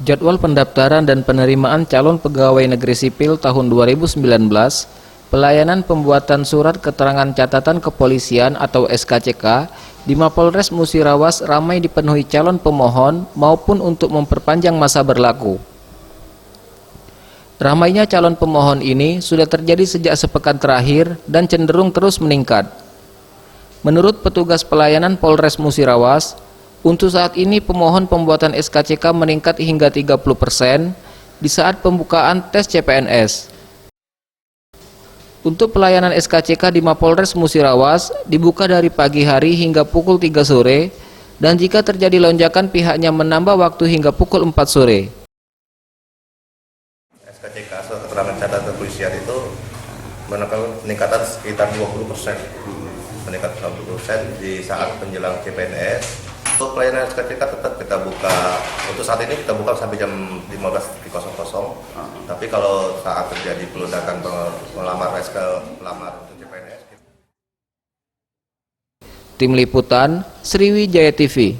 Jadwal pendaftaran dan penerimaan calon pegawai negeri sipil tahun 2019, pelayanan pembuatan surat keterangan catatan kepolisian atau SKCK di Mapolres Musirawas ramai dipenuhi calon pemohon maupun untuk memperpanjang masa berlaku. Ramainya calon pemohon ini sudah terjadi sejak sepekan terakhir dan cenderung terus meningkat. Menurut petugas pelayanan Polres Musirawas, untuk saat ini pemohon pembuatan SKCK meningkat hingga 30% di saat pembukaan tes CPNS. Untuk pelayanan SKCK di Mapolres Musirawas dibuka dari pagi hari hingga pukul 3 sore dan jika terjadi lonjakan pihaknya menambah waktu hingga pukul 4 sore. SKCK surat keterangan catatan kepolisian itu menunjukkan peningkatan sekitar 20%, meningkat 20% di saat menjelang CPNS. Untuk pelayanan SKCK tetap kita buka, untuk saat ini kita buka sampai jam 15.00. Tapi kalau saat terjadi peludakan pelamar untuk CPNS. Tim Liputan, Sriwijaya TV.